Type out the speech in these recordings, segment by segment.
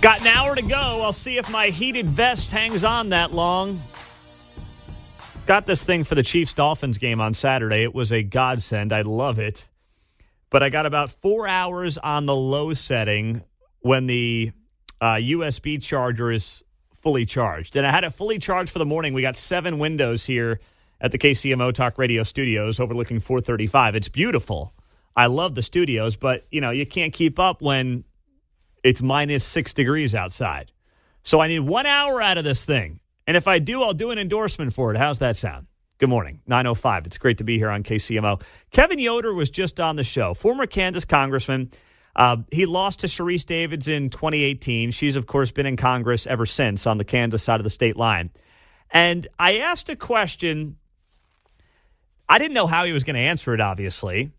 Got an hour to go. I'll see if my heated vest hangs on that long. Got this thing for the Chiefs-Dolphins game on Saturday. It was a godsend. I love it. But I got about 4 hours on the low setting when the USB charger is fully charged. And I had it fully charged for the morning. We got 7 windows here at the KCMO Talk Radio studios overlooking 435. It's beautiful. I love the studios, but, you can't keep up when it's minus 6 degrees outside. So I need 1 hour out of this thing. And if I do, I'll do an endorsement for it. How's that sound? Good morning. 9:05. It's great to be here on KCMO. Kevin Yoder was just on the show. Former Kansas congressman. He lost to Sharice Davids in 2018. She's, of course, been in Congress ever since on the Kansas side of the state line. And I asked a question. I didn't know how he was going to answer it, obviously.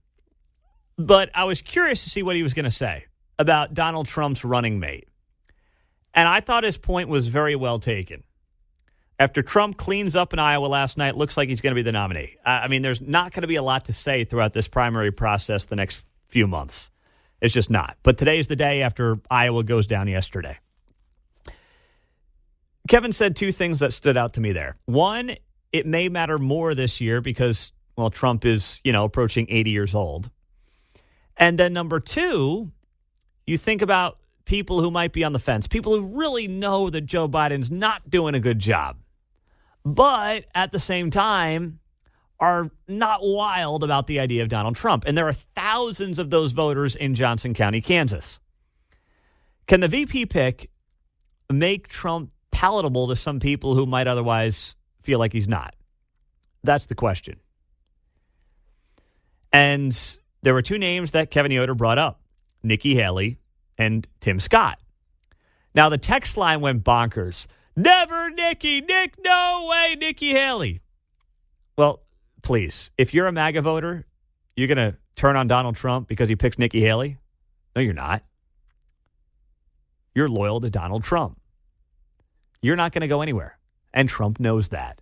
But I was curious to see what he was going to say about Donald Trump's running mate. And I thought his point was very well taken. After Trump cleans up in Iowa last night, looks like he's going to be the nominee. I mean, there's not going to be a lot to say throughout this primary process the next few months. It's just not. But today's the day after Iowa goes down yesterday. Kevin said 2 things that stood out to me there. One, it may matter more this year because, Trump is, approaching 80 years old. And then number 2, you think about people who might be on the fence, people who really know that Joe Biden's not doing a good job, but at the same time are not wild about the idea of Donald Trump. And there are thousands of those voters in Johnson County, Kansas. Can the VP pick make Trump palatable to some people who might otherwise feel like he's not? That's the question. And there were 2 names that Kevin Yoder brought up, Nikki Haley and Tim Scott. Now, the text line went bonkers. Never Nikki, Nick, no way, Nikki Haley. Well, please, if you're a MAGA voter, you're going to turn on Donald Trump because he picks Nikki Haley? No, you're not. You're loyal to Donald Trump. You're not going to go anywhere, and Trump knows that.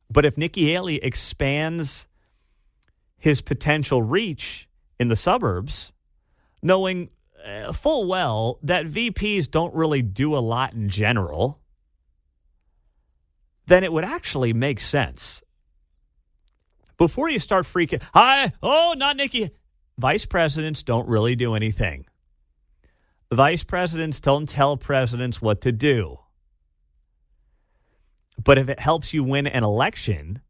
But if Nikki Haley expands his potential reach in the suburbs, knowing full well that VPs don't really do a lot in general, then it would actually make sense. Before you start freaking, not Nikki. Vice presidents don't really do anything. Vice presidents don't tell presidents what to do. But if it helps you win an election,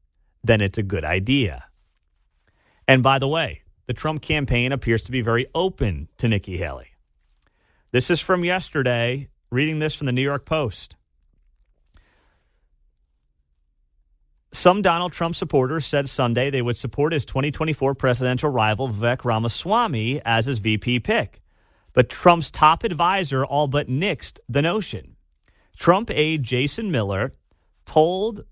then it's a good idea. And by the way, the Trump campaign appears to be very open to Nikki Haley. This is from yesterday, reading this from the New York Post. Some Donald Trump supporters said Sunday they would support his 2024 presidential rival Vivek Ramaswamy as his VP pick. But Trump's top advisor all but nixed the notion. Trump aide Jason Miller told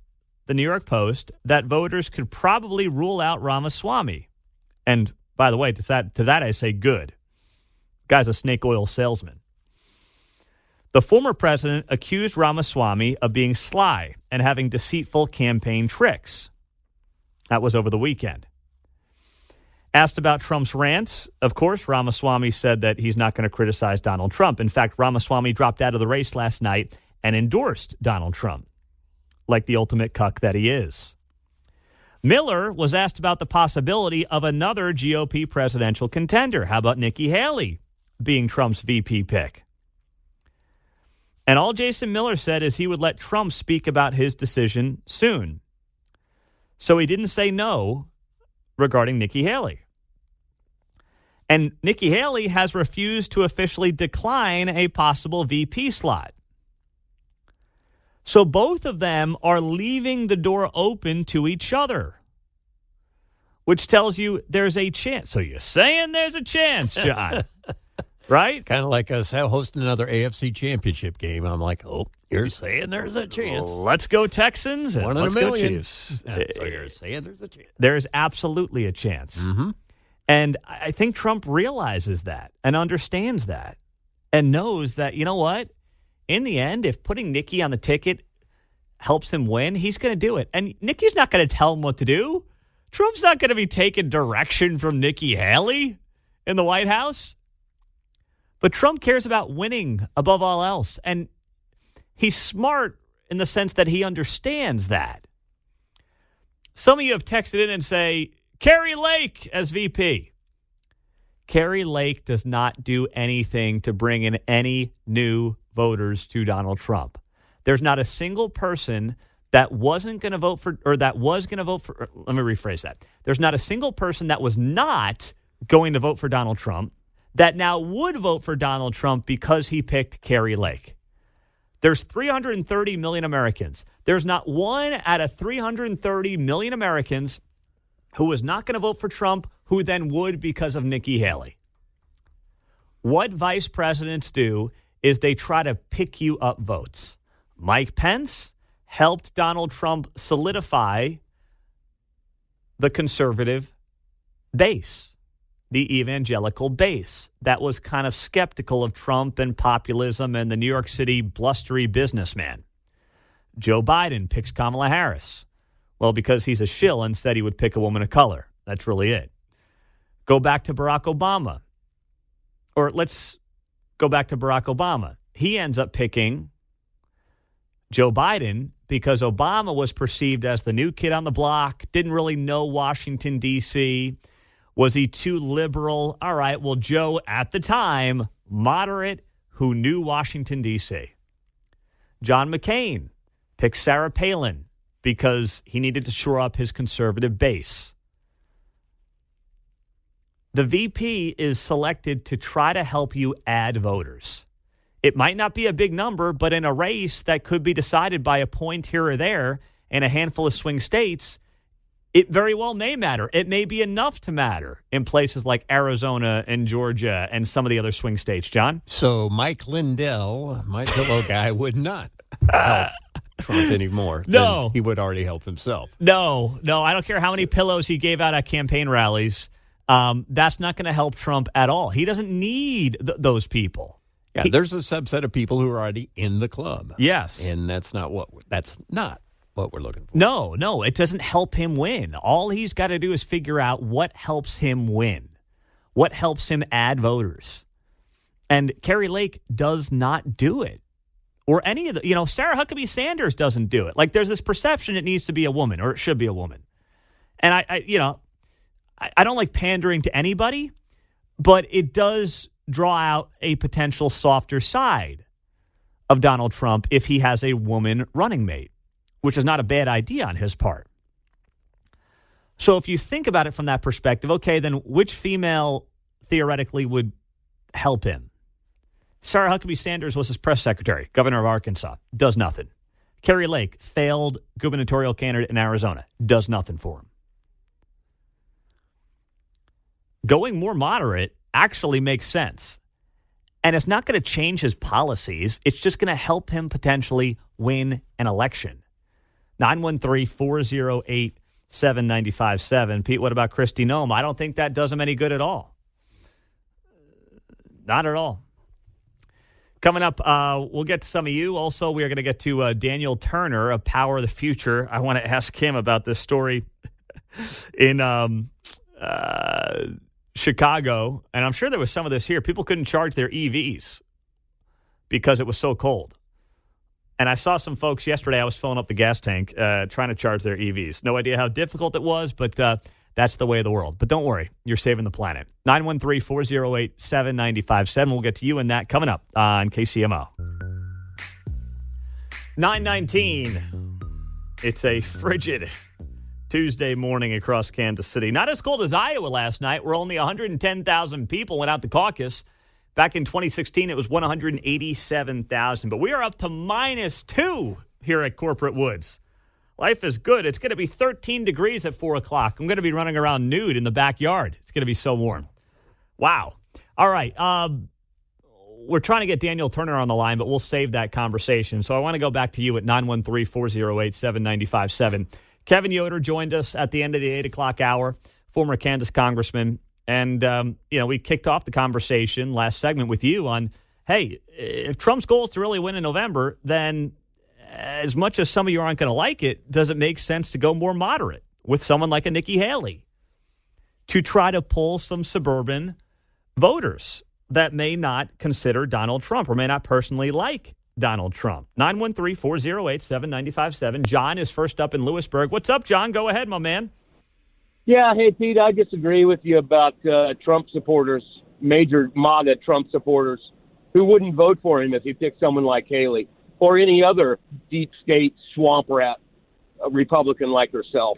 the New York Post that voters could probably rule out Ramaswamy. And by the way, to that I say good. Guy's a snake oil salesman. The former president accused Ramaswamy of being sly and having deceitful campaign tricks. That was over the weekend. Asked about Trump's rants, of course, Ramaswamy said that he's not going to criticize Donald Trump. In fact, Ramaswamy dropped out of the race last night and endorsed Donald Trump, like the ultimate cuck that he is. Miller was asked about the possibility of another GOP presidential contender. How about Nikki Haley being Trump's VP pick? And all Jason Miller said is he would let Trump speak about his decision soon. So he didn't say no regarding Nikki Haley. And Nikki Haley has refused to officially decline a possible VP slot. So both of them are leaving the door open to each other, which tells you there's a chance. So you're saying there's a chance, John, right? Kind of like us hosting another AFC championship game. I'm like, oh, you're saying there's a chance. Let's go Texans. And 1 in let's a million. Go Chiefs. So you're saying there's a chance. There is absolutely a chance. Mm-hmm. And I think Trump realizes that and understands that and knows that, you know what? In the end, if putting Nikki on the ticket helps him win, he's going to do it. And Nikki's not going to tell him what to do. Trump's not going to be taking direction from Nikki Haley in the White House. But Trump cares about winning above all else. And he's smart in the sense that he understands that. Some of you have texted in and say, Carrie Lake as VP. Carrie Lake does not do anything to bring in any new voters to Donald Trump. There's not a single person that wasn't going to vote for, or that was going to vote for, let me rephrase that. There's not a single person that was not going to vote for Donald Trump that now would vote for Donald Trump because he picked Carrie Lake. There's 330 million Americans. There's not one out of 330 million Americans who was not going to vote for Trump who then would because of Nikki Haley. What vice presidents do is they try to pick you up votes. Mike Pence helped Donald Trump solidify the conservative base, the evangelical base that was kind of skeptical of Trump and populism and the New York City blustery businessman. Joe Biden picks Kamala Harris. Well, because he's a shill and said he would pick a woman of color. That's really it. Go back to Barack Obama. Or let's go back to Barack Obama. He ends up picking Joe Biden because Obama was perceived as the new kid on the block, didn't really know Washington, D.C. Was he too liberal? All right, well, Joe, at the time, moderate, who knew Washington, D.C. John McCain picked Sarah Palin because he needed to shore up his conservative base. The VP is selected to try to help you add voters. It might not be a big number, but in a race that could be decided by a point here or there in a handful of swing states, it very well may matter. It may be enough to matter in places like Arizona and Georgia and some of the other swing states, John. So Mike Lindell, my pillow guy, would not help Trump anymore. No. He would already help himself. No, I don't care how many pillows he gave out at campaign rallies. That's not going to help Trump at all. He doesn't need those people. Yeah, there's a subset of people who are already in the club. Yes. And that's not what we're looking for. No, it doesn't help him win. All he's got to do is figure out what helps him win, what helps him add voters. And Carrie Lake does not do it. Or any of the, Sarah Huckabee Sanders doesn't do it. Like, there's this perception it needs to be a woman, or it should be a woman. And I don't like pandering to anybody, but it does draw out a potential softer side of Donald Trump if he has a woman running mate, which is not a bad idea on his part. So if you think about it from that perspective, okay, then which female theoretically would help him? Sarah Huckabee Sanders was his press secretary, governor of Arkansas, does nothing. Carrie Lake, failed gubernatorial candidate in Arizona, does nothing for him. Going more moderate actually makes sense. And it's not going to change his policies. It's just going to help him potentially win an election. 913-408-7957. Pete, what about Kristi Noem? I don't think that does him any good at all. Not at all. Coming up, we'll get to some of you. Also, we are going to get to Daniel Turner of Power of the Future. I want to ask him about this story in Chicago, and I'm sure there was some of this here. People couldn't charge their EVs because it was so cold. And I saw some folks yesterday, I was filling up the gas tank, trying to charge their EVs. No idea how difficult it was, but that's the way of the world. But don't worry, you're saving the planet. 913-408-7957. We'll get to you in that coming up on KCMO. 9:19. It's a frigid Tuesday morning across Kansas City. Not as cold as Iowa last night, where only 110,000 people went out to caucus. Back in 2016, it was 187,000. But we are up to -2 here at Corporate Woods. Life is good. It's going to be 13 degrees at 4 o'clock. I'm going to be running around nude in the backyard. It's going to be so warm. Wow. All right. We're trying to get Daniel Turner on the line, but we'll save that conversation. So I want to go back to you at 913-408-7957. Kevin Yoder joined us at the end of the 8 o'clock hour, former Kansas congressman. And, we kicked off the conversation last segment with you on, hey, if Trump's goal is to really win in November, then as much as some of you aren't going to like it, does it make sense to go more moderate with someone like a Nikki Haley to try to pull some suburban voters? that may not consider Donald Trump or may not personally like Donald Trump. 913-408-7957. John is first up in Lewisburg. What's up, John? Go ahead, my man. Yeah, hey, Pete, I disagree with you about Trump supporters, major MAGA Trump supporters, who wouldn't vote for him if he picked someone like Haley or any other deep state swamp rat Republican like herself.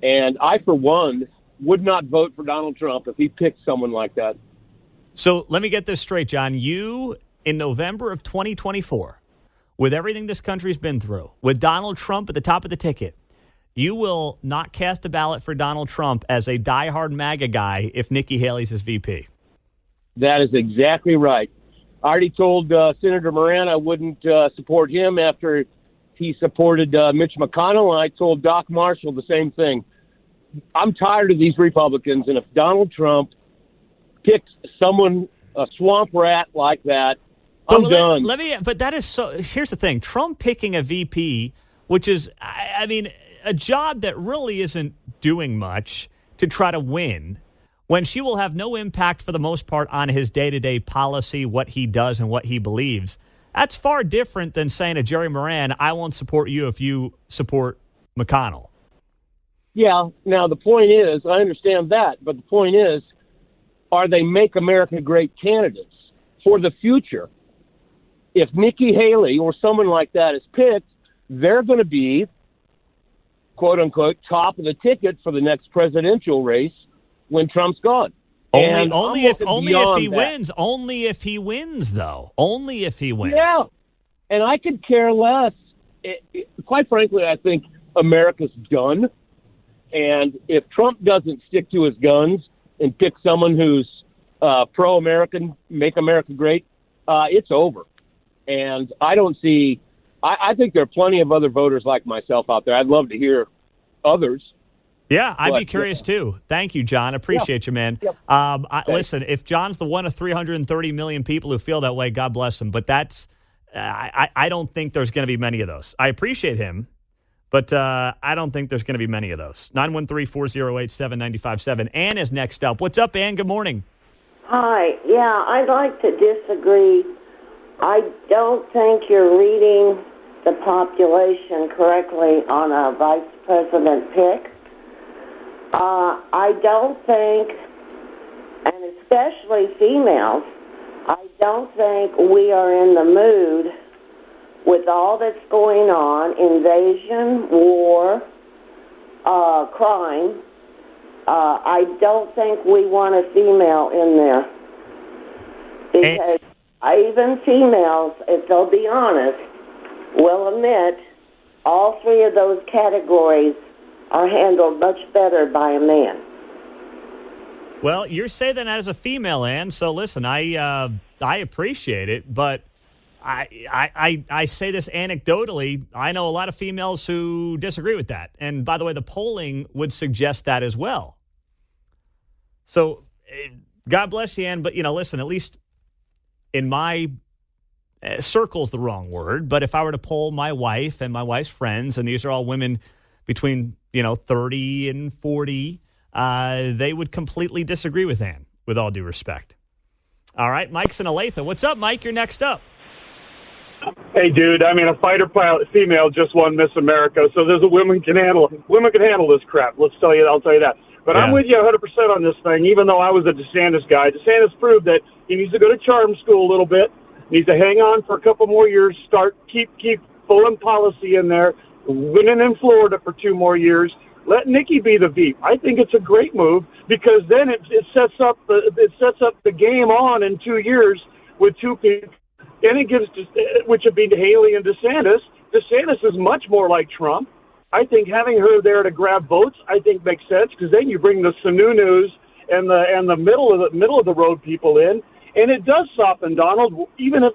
And I, for one, would not vote for Donald Trump if he picked someone like that. So let me get this straight, John. You, in November of 2024, with everything this country's been through, with Donald Trump at the top of the ticket, you will not cast a ballot for Donald Trump as a diehard MAGA guy if Nikki Haley's his VP. That is exactly right. I already told Senator Moran I wouldn't support him after he supported Mitch McConnell, and I told Doc Marshall the same thing. I'm tired of these Republicans, and if Donald Trump picks someone, a swamp rat like that, I'm done. But that is so. Here's the thing: Trump picking a VP, which is, I mean, a job that really isn't doing much to try to win, when she will have no impact for the most part on his day-to-day policy, what he does and what he believes. That's far different than saying to Jerry Moran, "I won't support you if you support McConnell." Yeah. Now the point is, I understand that, but the point is, are they Make America Great candidates for the future? If Nikki Haley or someone like that is picked, they're going to be, quote unquote, top of the ticket for the next presidential race when Trump's gone. Only if he wins. Only if he wins, though. Only if he wins. Yeah. And I could care less. Quite frankly, I think America's done. And if Trump doesn't stick to his guns and pick someone who's pro-American, make America great, it's over. And I don't see – I think there are plenty of other voters like myself out there. I'd love to hear others. Yeah, I'd be curious too. Thank you, John. Appreciate you, man. Yep. Listen, if John's the one of 330 million people who feel that way, God bless him. But that's I don't think there's going to be many of those. I appreciate him, but I don't think there's going to be many of those. 913-408-7957. Ann is next up. What's up, Ann? Good morning. Hi. Yeah, I'd like to disagree. I don't think you're reading the population correctly on a vice president pick. I don't think, and especially females, I don't think we are in the mood with all that's going on, invasion, war, crime. I don't think we want a female in there. Because even females, if they'll be honest, will admit all three of those categories are handled much better by a man. Well, you're saying that as a female, Ann. So listen, I appreciate it, but I say this anecdotally. I know a lot of females who disagree with that, and by the way, the polling would suggest that as well. So, God bless you, Ann. But listen, at least in my circle's the wrong word, but if I were to poll my wife and my wife's friends, and these are all women between 30 and 40, they would completely disagree with Ann, with all due respect. All right, Mike's in Olathe. What's up, Mike? You're next up. Hey, dude, I mean, a fighter pilot female just won Miss America, so there's a women can handle this crap. I'll tell you that. But yeah. I'm with you 100% on this thing, even though I was a DeSantis guy. DeSantis proved that he needs to go to charm school a little bit, needs to hang on for a couple more years, keep pulling policy in there, winning in Florida for 2 more years. Let Nikki be the VP. I think it's a great move because then it sets up the game on in 2 years with 2 people. And it gives, which would be Haley and DeSantis. DeSantis is much more like Trump. I think having her there to grab votes, I think makes sense because then you bring the Sununus and the middle of the road people in, and it does soften Donald. Even if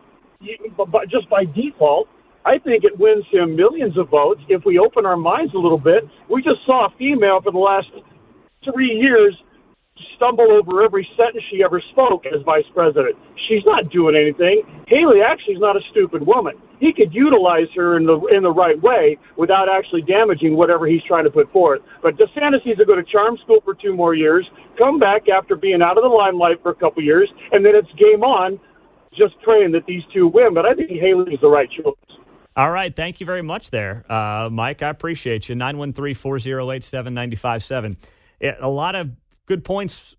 just by default, I think it wins him millions of votes if we open our minds a little bit. We just saw a female for the last 3 years stumble over every sentence she ever spoke as vice president. She's not doing anything. Haley actually is not a stupid woman. He could utilize her in the right way without actually damaging whatever he's trying to put forth. But DeSantis needs to go to charm school for 2 more years, come back after being out of the limelight for a couple years, and then it's game on, just praying that these two win. But I think Haley is the right choice. All right. Thank you very much there, Mike. I appreciate you. 913-408-7957. A lot of good points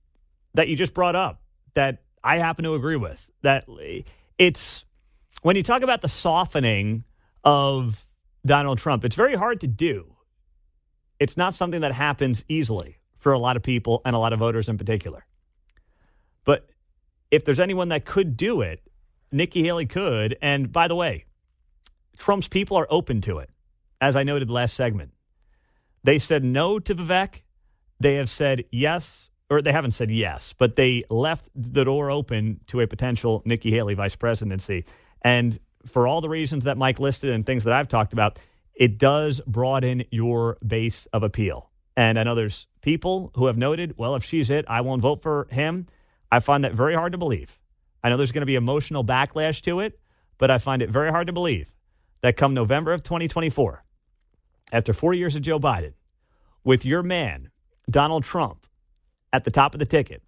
that you just brought up that I happen to agree with. That it's when you talk about the softening of Donald Trump, it's very hard to do. It's not something that happens easily for a lot of people and a lot of voters in particular. But if there's anyone that could do it, Nikki Haley could. And by the way, Trump's people are open to it, as I noted last segment. They said no to Vivek. They have said yes, or they haven't said yes, but they left the door open to a potential Nikki Haley vice presidency. And for all the reasons that Mike listed and things that I've talked about, it does broaden your base of appeal. And I know there's people who have noted, well, if she's it, I won't vote for him. I find that very hard to believe. I know there's going to be emotional backlash to it, but I find it very hard to believe that come November of 2024, after 4 years of Joe Biden, with your man, Donald Trump, at the top of the ticket,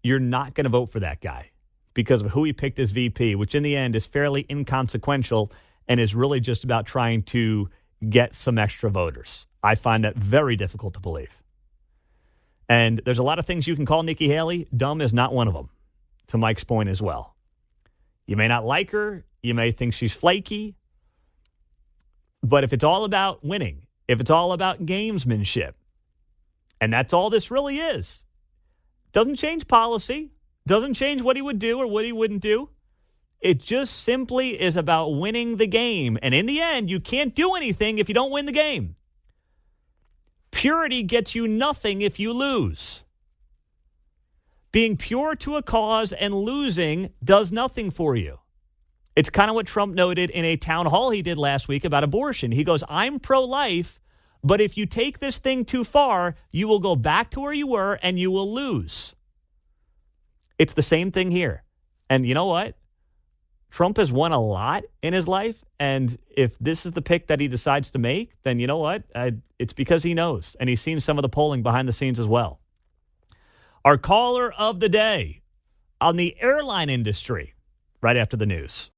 you're not going to vote for that guy because of who he picked as VP, which in the end is fairly inconsequential and is really just about trying to get some extra voters. I find that very difficult to believe. And there's a lot of things you can call Nikki Haley. Dumb is not one of them, to Mike's point as well. You may not like her. You may think she's flaky. But if it's all about winning, if it's all about gamesmanship, and that's all this really is, doesn't change policy, doesn't change what he would do or what he wouldn't do. It just simply is about winning the game. And in the end, you can't do anything if you don't win the game. Purity gets you nothing if you lose. Being pure to a cause and losing does nothing for you. It's kind of what Trump noted in a town hall he did last week about abortion. He goes, I'm pro-life, but if you take this thing too far, you will go back to where you were and you will lose. It's the same thing here. And you know what? Trump has won a lot in his life, and if this is the pick that he decides to make, then you know what? It's because he knows, and he's seen some of the polling behind the scenes as well. Our caller of the day on the airline industry right after the news.